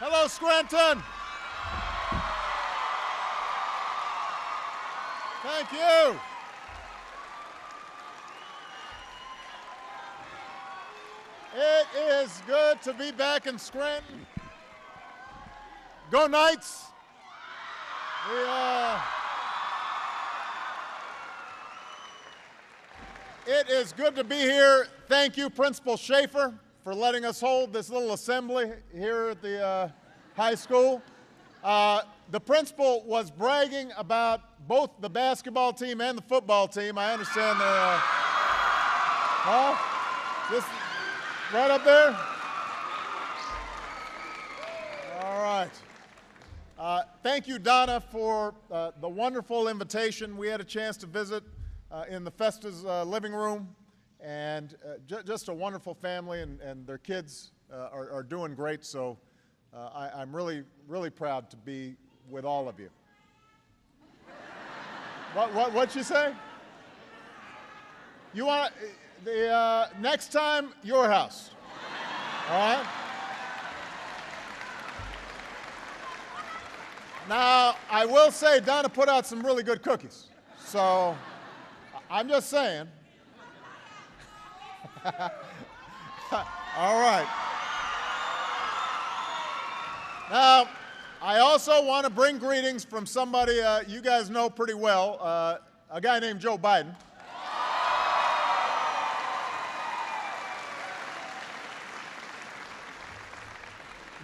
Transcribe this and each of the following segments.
Hello, Scranton. Thank you. It is good to be back in Scranton. Go Knights. It is good to be here. Thank you, Principal Schaefer, for letting us hold this little assembly here at the high school. The principal was bragging about both the basketball team and the football team. I understand they're, just right up there? All right. Thank you, Donna, for the wonderful invitation. We had a chance to visit in the Festa's living room, and just a wonderful family, and their kids are doing great, so I'm really, really proud to be with all of you. What'd you say? You want the next time, your house, all right? Now, I will say Donna put out some really good cookies, so I'm just saying. All right. Now, I also want to bring greetings from somebody you guys know pretty well, a guy named Joe Biden.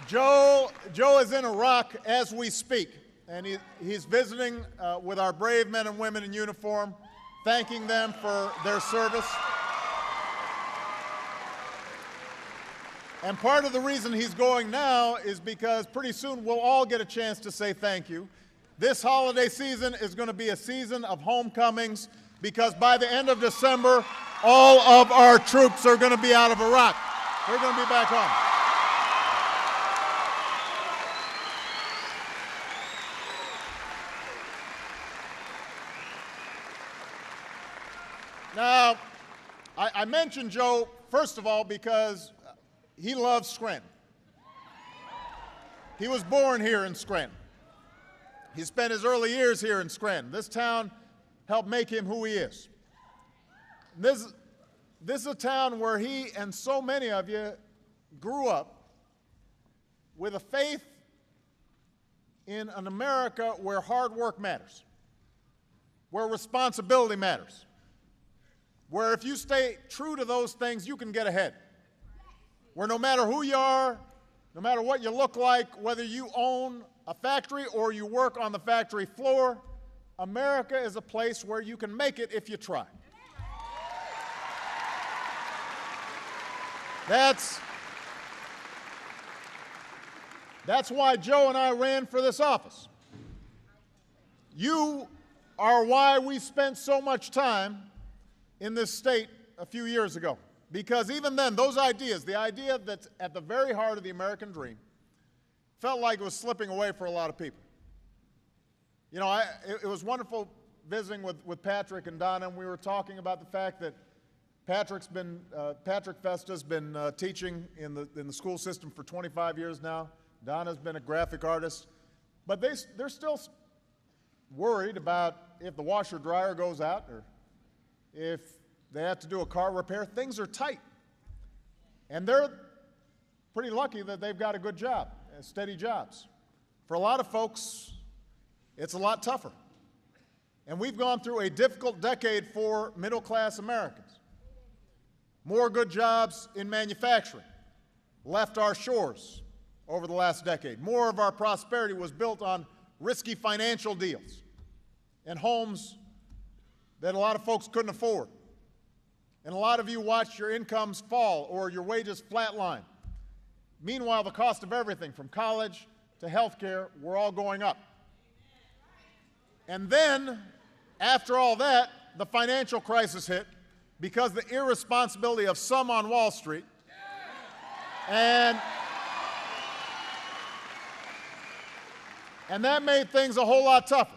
Joe is in Iraq as we speak, and he's visiting with our brave men and women in uniform, thanking them for their service. And part of the reason he's going now is because pretty soon we'll all get a chance to say thank you. This holiday season is going to be a season of homecomings, because by the end of December, all of our troops are going to be out of Iraq. They're going to be back home. Now, I mentioned Joe, first of all, because he loves Scranton. He was born here in Scranton. He spent his early years here in Scranton. This town helped make him who he is. This is a town where he and so many of you grew up with a faith in an America where hard work matters, where responsibility matters, where if you stay true to those things, you can get ahead. Where no matter who you are, no matter what you look like, whether you own a factory or you work on the factory floor, America is a place where you can make it if you try. That's why Joe and I ran for this office. You are why we spent so much time in this state a few years ago. Because even then, those ideas, the idea that's at the very heart of the American dream, felt like it was slipping away for a lot of people. You know, it was wonderful visiting with Patrick and Donna, and we were talking about the fact that Patrick Festa's been teaching in the school system for 25 years now. Donna's been a graphic artist. But they're still worried about if the washer dryer goes out, or if they have to do a car repair. Things are tight. And they're pretty lucky that they've got a good job, steady jobs. For a lot of folks, it's a lot tougher. And we've gone through a difficult decade for middle-class Americans. More good jobs in manufacturing left our shores over the last decade. More of our prosperity was built on risky financial deals and homes that a lot of folks couldn't afford. And a lot of you watched your incomes fall or your wages flatline. Meanwhile, the cost of everything from college to health care were all going up. And then, after all that, the financial crisis hit because of the irresponsibility of some on Wall Street. And that made things a whole lot tougher.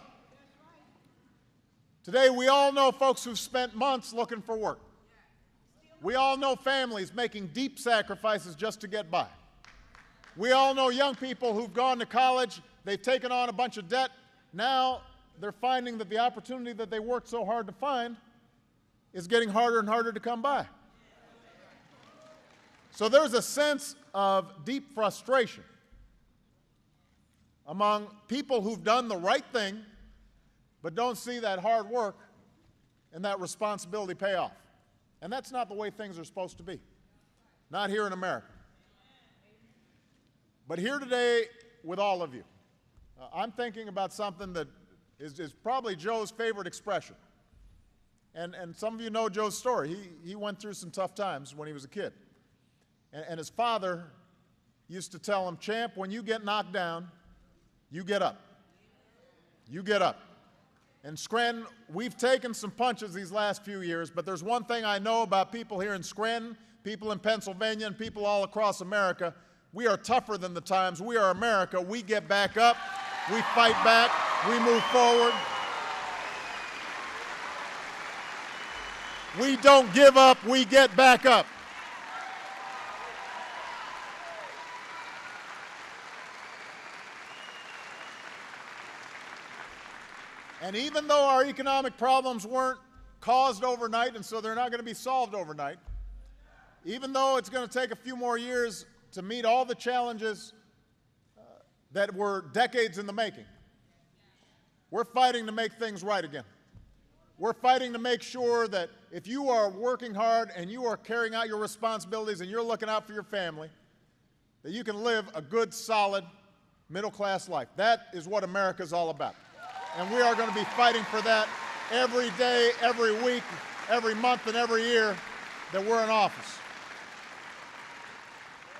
Today, we all know folks who've spent months looking for work. We all know families making deep sacrifices just to get by. We all know young people who've gone to college, they've taken on a bunch of debt. Now they're finding that the opportunity that they worked so hard to find is getting harder and harder to come by. So there's a sense of deep frustration among people who've done the right thing but don't see that hard work and that responsibility pay off. And that's not the way things are supposed to be. Not here in America. But here today with all of you, I'm thinking about something that is probably Joe's favorite expression. And some of you know Joe's story. He went through some tough times when he was a kid. And his father used to tell him, "Champ, when you get knocked down, you get up. You get up." And Scranton, we've taken some punches these last few years, but there's one thing I know about people here in Scranton, people in Pennsylvania, and people all across America. We are tougher than the times. We are America. We get back up. We fight back. We move forward. We don't give up. We get back up. And even though our economic problems weren't caused overnight, and so they're not going to be solved overnight, even though it's going to take a few more years to meet all the challenges that were decades in the making, we're fighting to make things right again. We're fighting to make sure that if you are working hard and you are carrying out your responsibilities and you're looking out for your family, that you can live a good, solid, middle-class life. That is what America's all about. And we are going to be fighting for that every day, every week, every month, and every year that we're in office.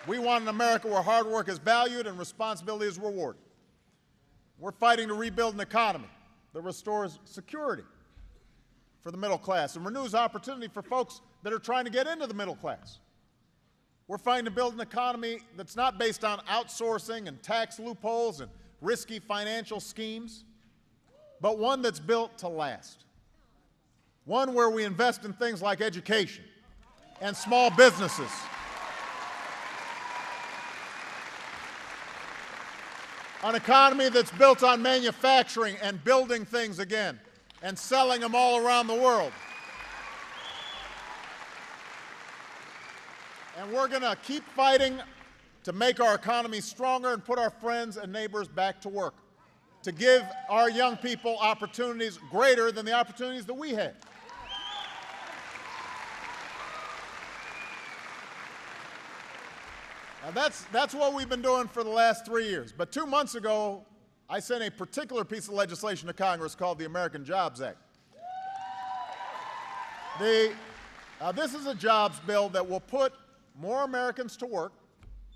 We want an America where hard work is valued and responsibility is rewarded. We're fighting to rebuild an economy that restores security for the middle class and renews opportunity for folks that are trying to get into the middle class. We're fighting to build an economy that's not based on outsourcing and tax loopholes and risky financial schemes, but one that's built to last. One where we invest in things like education and small businesses. An economy that's built on manufacturing and building things again and selling them all around the world. And we're going to keep fighting to make our economy stronger and put our friends and neighbors back to work, to give our young people opportunities greater than the opportunities that we had. Now that's what we've been doing for the last 3 years. But 2 months ago, I sent a particular piece of legislation to Congress called the American Jobs Act. This is a jobs bill that will put more Americans to work,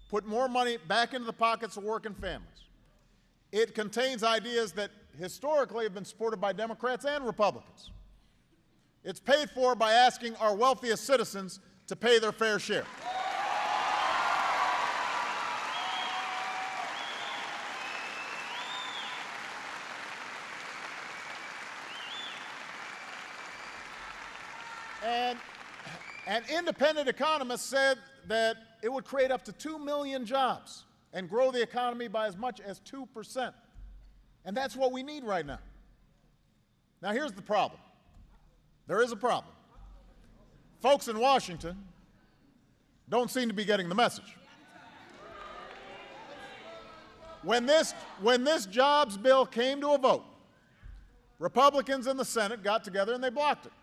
put more money back into the pockets of working families. It contains ideas that historically have been supported by Democrats and Republicans. It's paid for by asking our wealthiest citizens to pay their fair share. And independent economists said that it would create up to 2 million jobs and grow the economy by as much as 2%. And that's what we need right now. Now, here's the problem. There is a problem. Folks in Washington don't seem to be getting the message. When this jobs bill came to a vote, Republicans in the Senate got together and they blocked it.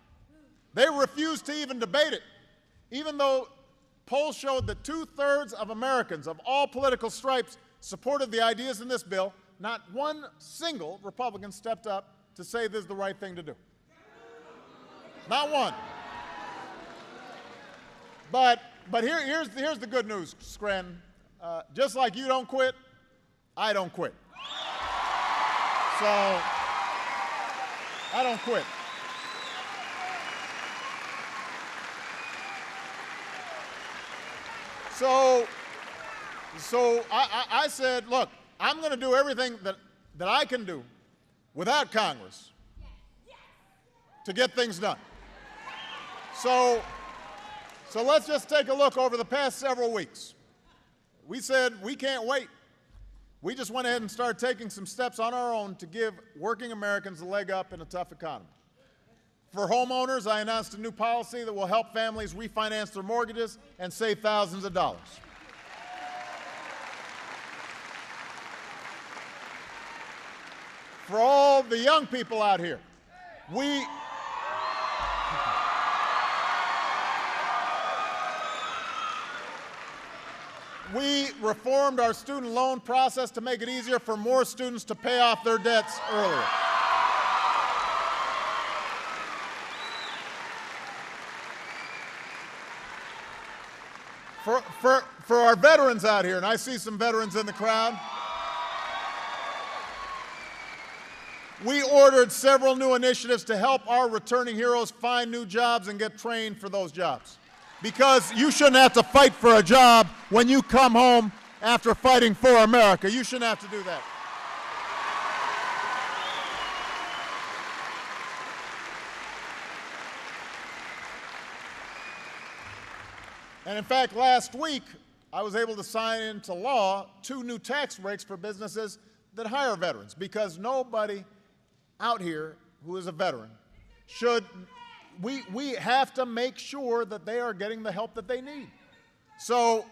They refused to even debate it, even though polls showed that 2/3 of Americans of all political stripes supported the ideas in this bill. Not one single Republican stepped up to say this is the right thing to do. Not one. But here's the good news, Scranton. Just like you don't quit, I don't quit. So I don't quit. So I said, look, I'm going to do everything that I can do without Congress to get things done. So let's just take a look over the past several weeks. we said we can't wait. We just went ahead and started taking some steps on our own to give working Americans a leg up in a tough economy. For homeowners, I announced a new policy that will help families refinance their mortgages and save thousands of dollars. For all the young people out here, we reformed our student loan process to make it easier for more students to pay off their debts earlier. For our veterans out here, and I see some veterans in the crowd, we ordered several new initiatives to help our returning heroes find new jobs and get trained for those jobs. Because you shouldn't have to fight for a job when you come home after fighting for America. You shouldn't have to do that. And in fact, last week, I was able to sign into law 2 new tax breaks for businesses that hire veterans, because nobody out here who is a veteran should, we have to make sure that they are getting the help that they need. So,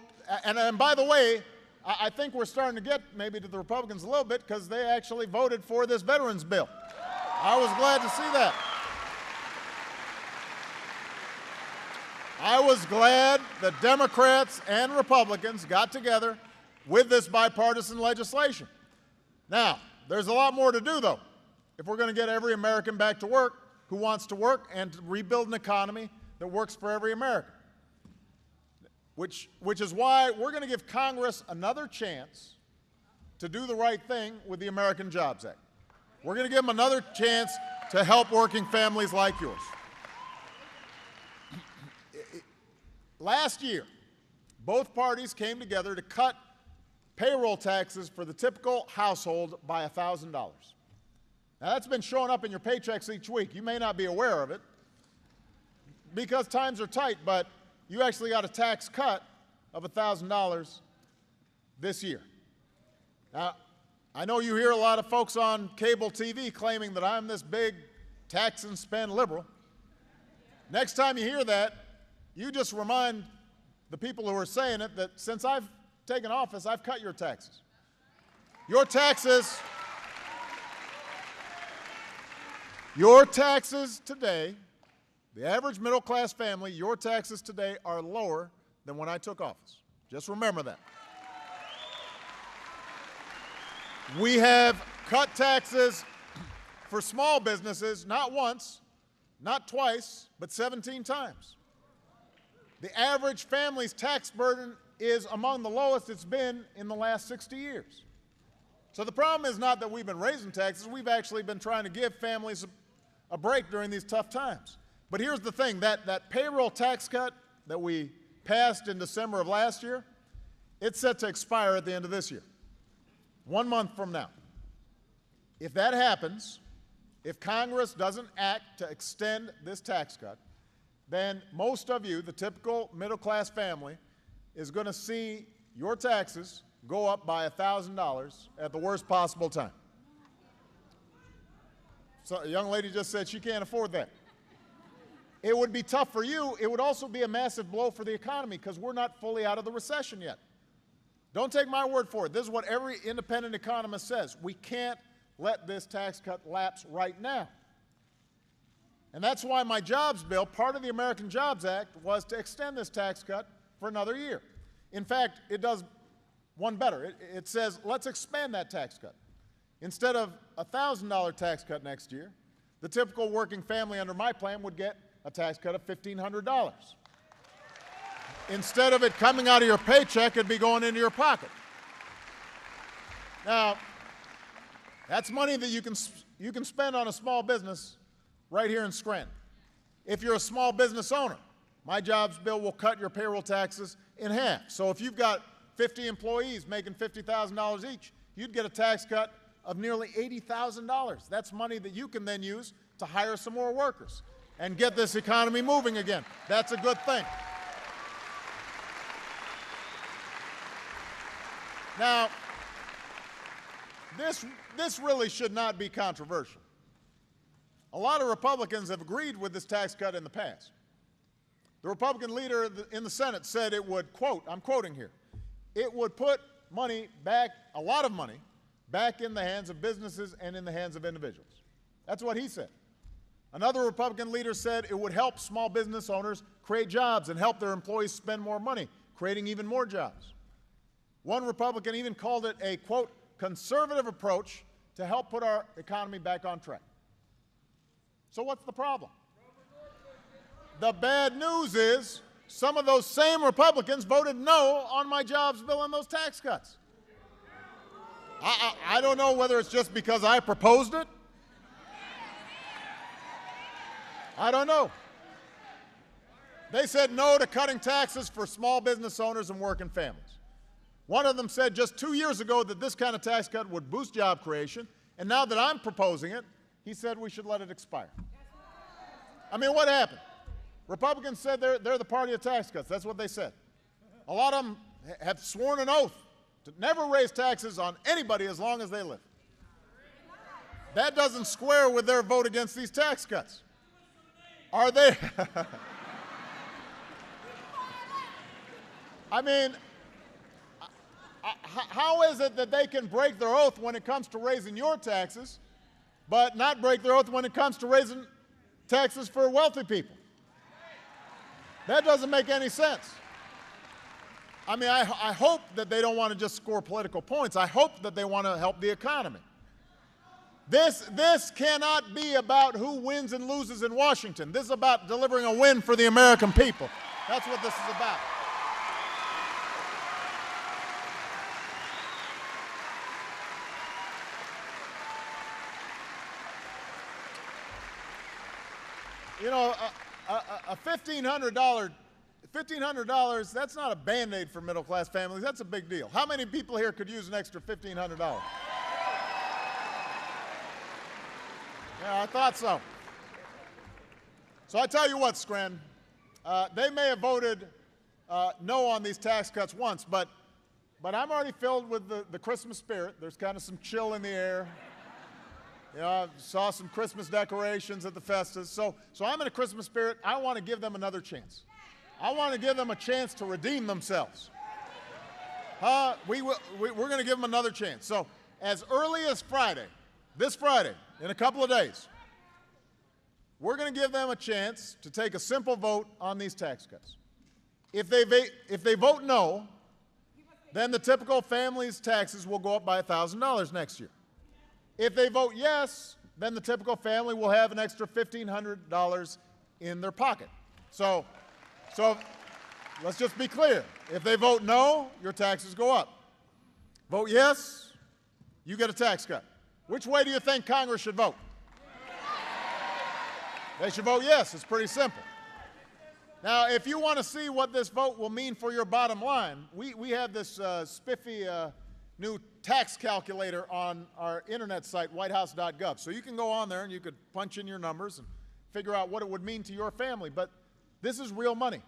and by the way, I think we're starting to get maybe to the Republicans a little bit, because they actually voted for this veterans bill. I was glad to see that. I was glad that Democrats and Republicans got together with this bipartisan legislation. Now, there's a lot more to do, though, if we're going to get every American back to work who wants to work and to rebuild an economy that works for every American, which is why we're going to give Congress another chance to do the right thing with the American Jobs Act. We're going to give them another chance to help working families like yours. Last year, both parties came together to cut payroll taxes for the typical household by $1,000. Now, that's been showing up in your paychecks each week. You may not be aware of it because times are tight, but you actually got a tax cut of $1,000 this year. Now, I know you hear a lot of folks on cable TV claiming that I'm this big tax and spend liberal. Next time you hear that, you just remind the people who are saying it that since I've taken office, I've cut your taxes. Your taxes today, the average middle-class family, your taxes today are lower than when I took office. Just remember that. We have cut taxes for small businesses not once, not twice, but 17 times. The average family's tax burden is among the lowest it's been in the last 60 years. So the problem is not that we've been raising taxes, we've actually been trying to give families a break during these tough times. But here's the thing, that payroll tax cut that we passed in December of last year, it's set to expire at the end of this year, 1 month from now. If that happens, if Congress doesn't act to extend this tax cut, then most of you, the typical middle-class family, is going to see your taxes go up by $1,000 at the worst possible time. So a young lady just said she can't afford that. It would be tough for you. It would also be a massive blow for the economy because we're not fully out of the recession yet. Don't take my word for it. This is what every independent economist says. We can't let this tax cut lapse right now. And that's why my jobs bill, part of the American Jobs Act, was to extend this tax cut for another year. In fact, it does one better. It says, let's expand that tax cut. Instead of a $1,000 tax cut next year, the typical working family under my plan would get a tax cut of $1,500. Instead of it coming out of your paycheck, it'd be going into your pocket. Now, that's money that you can spend on a small business right here in Scranton. If you're a small business owner, my jobs bill will cut your payroll taxes in half. So if you've got 50 employees making $50,000 each, you'd get a tax cut of nearly $80,000. That's money that you can then use to hire some more workers and get this economy moving again. That's a good thing. Now, this really should not be controversial. A lot of Republicans have agreed with this tax cut in the past. The Republican leader in the Senate said it would, quote, I'm quoting here, it would put money back, a lot of money, back in the hands of businesses and in the hands of individuals. That's what he said. Another Republican leader said it would help small business owners create jobs and help their employees spend more money, creating even more jobs. One Republican even called it a, quote, conservative approach to help put our economy back on track. So what's the problem? The bad news is some of those same Republicans voted no on my jobs bill and those tax cuts. I don't know whether it's just because I proposed it. I don't know. They said no to cutting taxes for small business owners and working families. One of them said just 2 years ago that this kind of tax cut would boost job creation, and now that I'm proposing it, he said we should let it expire. I mean, what happened? Republicans said they're the party of tax cuts. That's what they said. A lot of them have sworn an oath to never raise taxes on anybody as long as they live. That doesn't square with their vote against these tax cuts. Are they? I mean, how is it that they can break their oath when it comes to raising your taxes, but not break their oath when it comes to raising taxes for wealthy people? That doesn't make any sense. I mean, I hope that they don't want to just score political points. I hope that they want to help the economy. This cannot be about who wins and loses in Washington. This is about delivering a win for the American people. That's what this is about. You know, a $1,500, that's not a Band-Aid for middle-class families. That's a big deal. How many people here could use an extra $1,500? Yeah, I thought so. So I tell you what, Scranton, they may have voted no on these tax cuts once, but I'm already filled with the Christmas spirit. There's kind of some chill in the air. You know, I saw some Christmas decorations at the Festas. So I'm in a Christmas spirit. I want to give them another chance. I want to give them a chance to redeem themselves. We're going to give them another chance. So as early as Friday, this Friday, in a couple of days, we're going to give them a chance to take a simple vote on these tax cuts. If they vote no, then the typical family's taxes will go up by $1,000 next year. If they vote yes, then the typical family will have an extra $1,500 in their pocket. So let's just be clear. If they vote no, your taxes go up. Vote yes, you get a tax cut. Which way do you think Congress should vote? They should vote yes. It's pretty simple. Now, if you want to see what this vote will mean for your bottom line, we have this spiffy new tax calculator on our internet site, whitehouse.gov. So you can go on there and you could punch in your numbers and figure out what it would mean to your family. But this is real money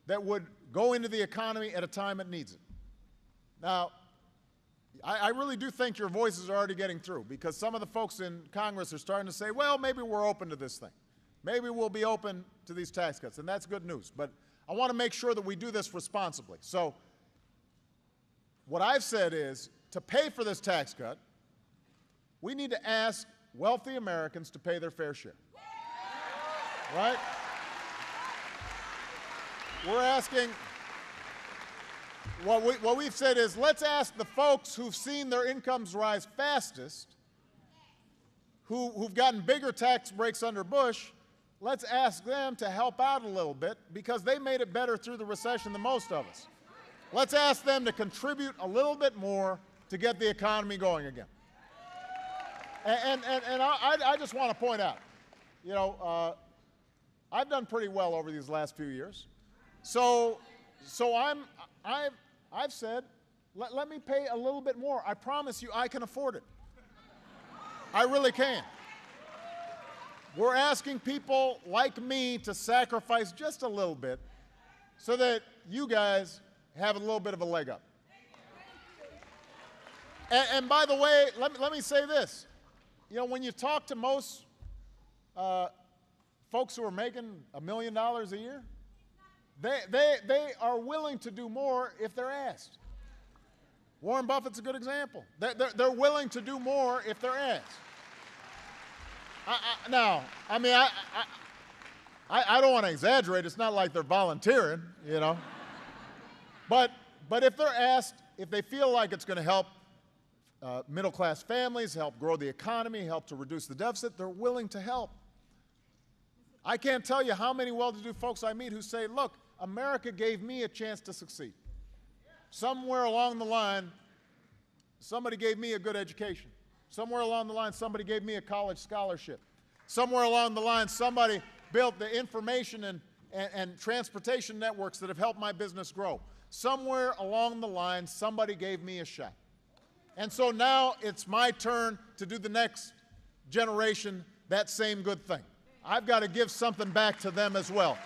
that would go into the economy at a time it needs it. Now, I really do think your voices are already getting through, because some of the folks in Congress are starting to say, well, maybe we're open to this thing. Maybe we'll be open to these tax cuts, and that's good news. But I want to make sure that we do this responsibly. So what I've said is, to pay for this tax cut, we need to ask wealthy Americans to pay their fair share. Right? We're asking, what we've said is, let's ask the folks who've seen their incomes rise fastest, who've gotten bigger tax breaks under Bush, let's ask them to help out a little bit, because they made it better through the recession than most of us. Let's ask them to contribute a little bit more to get the economy going again. And I just want to point out, you know, I've done pretty well over these last few years. So I've said, let me pay a little bit more. I promise you I can afford it. I really can. We're asking people like me to sacrifice just a little bit so that you guys have a little bit of a leg up. And by the way, let me say this. You know, when you talk to most folks who are making $1 million a year, they are willing to do more if they're asked. Warren Buffett's a good example. They're willing to do more if they're asked. Now, I mean, I don't want to exaggerate. It's not like they're volunteering, you know. But if they're asked, if they feel like it's going to help middle-class families, help grow the economy, help to reduce the deficit, they're willing to help. I can't tell you how many well-to-do folks I meet who say, look, America gave me a chance to succeed. Somewhere along the line, somebody gave me a good education. Somewhere along the line, somebody gave me a college scholarship. Somewhere along the line, somebody built the information and transportation networks that have helped my business grow. Somewhere along the line, somebody gave me a shot. And so now it's my turn to do the next generation that same good thing. I've got to give something back to them as well.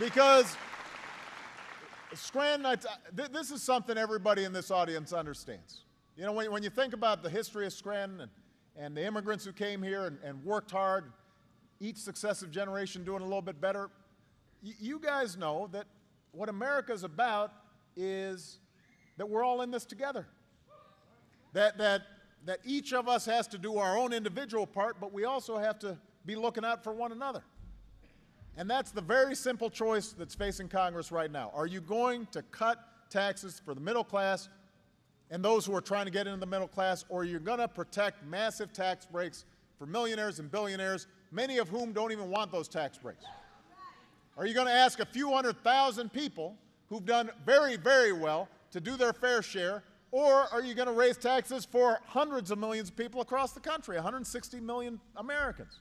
Because Scranton, this is something everybody in this audience understands. You know, when you think about the history of Scranton and the immigrants who came here and worked hard, each successive generation doing a little bit better, you guys know that what America is about is that we're all in this together. That each of us has to do our own individual part, but we also have to be looking out for one another. And that's the very simple choice that's facing Congress right now. Are you going to cut taxes for the middle class and those who are trying to get into the middle class, or are you going to protect massive tax breaks for millionaires and billionaires, many of whom don't even want those tax breaks? Are you going to ask a few 100,000 people who've done very, very well to do their fair share, or are you going to raise taxes for hundreds of millions of people across the country, 160 million Americans?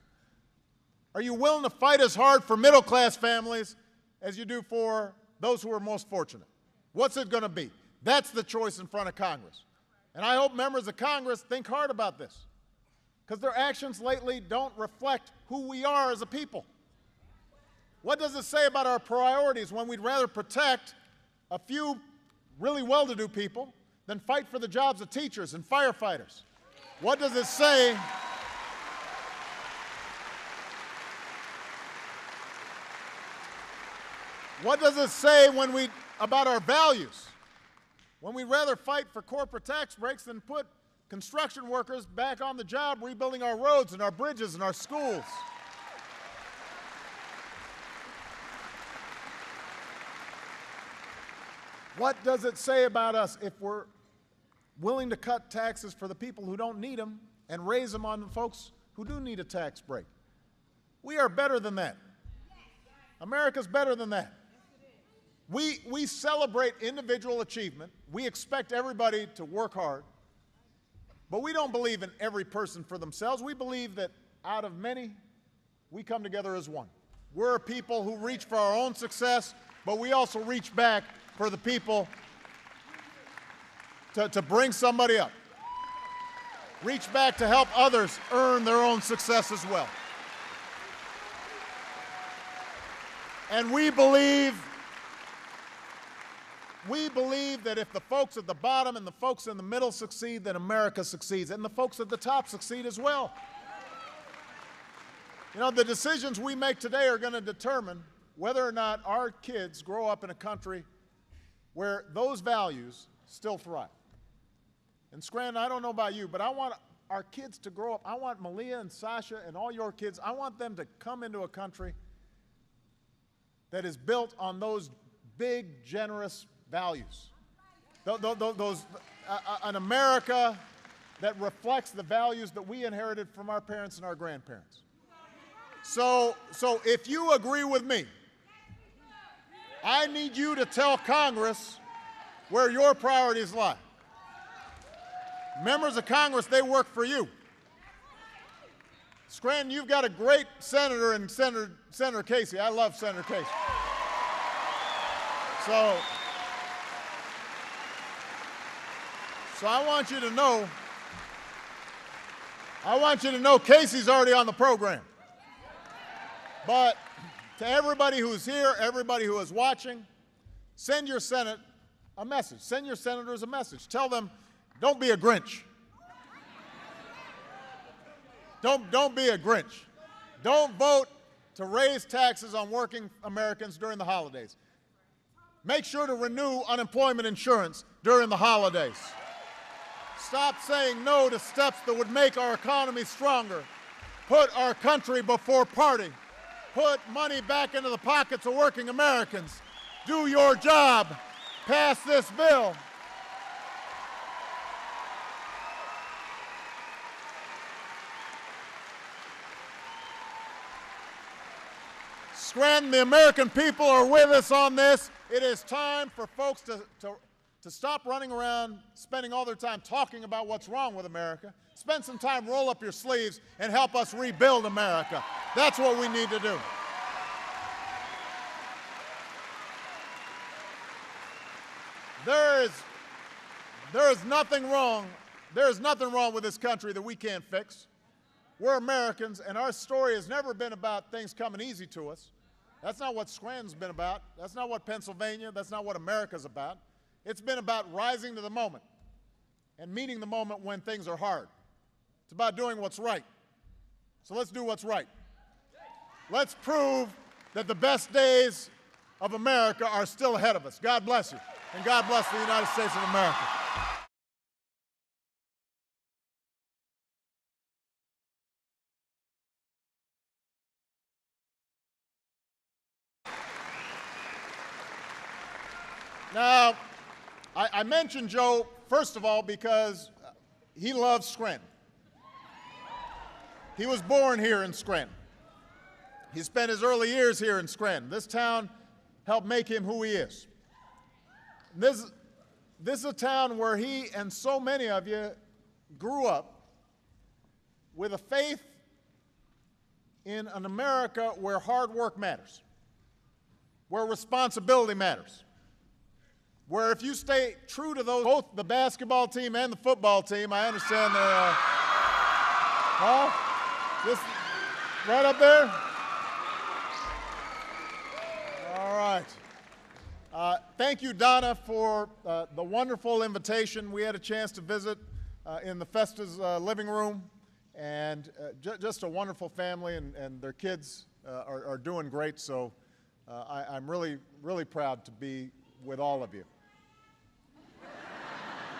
Are you willing to fight as hard for middle-class families as you do for those who are most fortunate? What's it going to be? That's the choice in front of Congress. And I hope members of Congress think hard about this, because their actions lately don't reflect who we are as a people. What does it say about our priorities when we'd rather protect a few really well-to-do people than fight for the jobs of teachers and firefighters? What does it say? What does it say about our values when we'd rather fight for corporate tax breaks than put construction workers back on the job rebuilding our roads and our bridges and our schools? What does it say about us if we're willing to cut taxes for the people who don't need them and raise them on the folks who do need a tax break? We are better than that. America's better than that. We celebrate individual achievement. We expect everybody to work hard. But we don't believe in every person for themselves. We believe that out of many, we come together as one. We're a people who reach for our own success, but we also reach back for the people to bring somebody up. Reach back to help others earn their own success as well. And we believe that if the folks at the bottom and the folks in the middle succeed, then America succeeds, and the folks at the top succeed as well. You know, the decisions we make today are going to determine whether or not our kids grow up in a country where those values still thrive. And Scranton, I don't know about you, but I want our kids to grow up. I want Malia and Sasha and all your kids, I want them to come into a country that is built on those big, generous values. An America that reflects the values that we inherited from our parents and our grandparents. So if you agree with me, I need you to tell Congress where your priorities lie. Members of Congress, they work for you. Scranton, you've got a great senator in Senator Casey. I love Senator Casey. So I want you to know Casey's already on the program. But to everybody who's here, everybody who is watching, send your Senate a message. Send your senators a message. Tell them, don't be a Grinch. Don't be a Grinch. Don't vote to raise taxes on working Americans during the holidays. Make sure to renew unemployment insurance during the holidays. Stop saying no to steps that would make our economy stronger. Put our country before party. Put money back into the pockets of working Americans. Do your job. Pass this bill. Scranton, the American people are with us on this. It is time for folks to stop running around spending all their time talking about what's wrong with America. Spend some time, roll up your sleeves, and help us rebuild America. That's what we need to do. There is nothing wrong with this country that we can't fix. We're Americans, and our story has never been about things coming easy to us. That's not what Scranton's been about. That's not what Pennsylvania, that's not what America's about. It's been about rising to the moment and meeting the moment when things are hard. It's about doing what's right. So let's do what's right. Let's prove that the best days of America are still ahead of us. God bless you, and God bless the United States of America. Now, I mentioned Joe, first of all, because he loves Scranton. He was born here in Scranton. He spent his early years here in Scranton. This town helped make him who he is. This is a town where he and so many of you grew up with a faith in an America where hard work matters, where responsibility matters, where if you stay true to those, both the basketball team and the football team, I understand they're, just right up there? All right. Thank you, Donna, for the wonderful invitation. We had a chance to visit in the Festa's living room, and just a wonderful family, and their kids are doing great, so I'm really, really proud to be with all of you.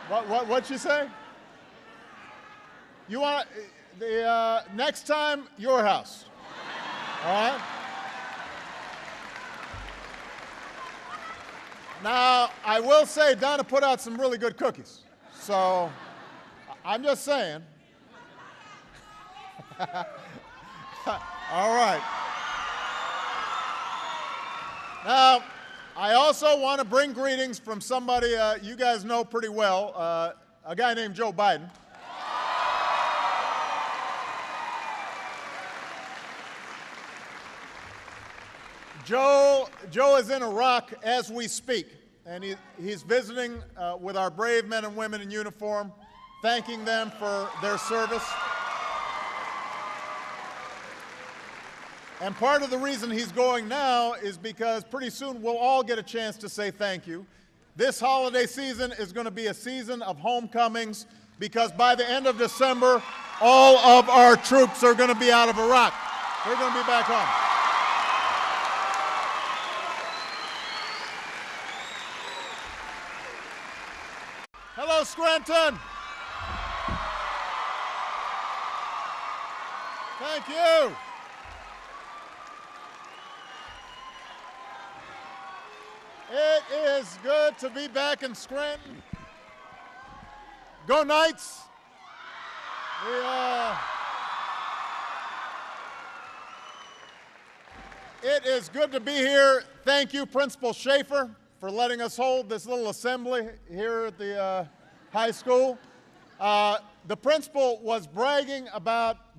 What'd you say? You want the next time, your house. All right? Now, I will say Donna put out some really good cookies. So, I'm just saying. All right. Now, I also want to bring greetings from somebody you guys know pretty well, a guy named Joe Biden. Joe is in Iraq as we speak, and he's visiting with our brave men and women in uniform, thanking them for their service. And part of the reason he's going now is because pretty soon we'll all get a chance to say thank you. This holiday season is going to be a season of homecomings, because by the end of December, all of our troops are going to be out of Iraq. They're going to be back home. Hello, Scranton. Thank you. It is good to be back in Scranton. Go Knights. It is good to be here. Thank you, Principal Schaefer, for letting us hold this little assembly here at the high school. The principal was bragging about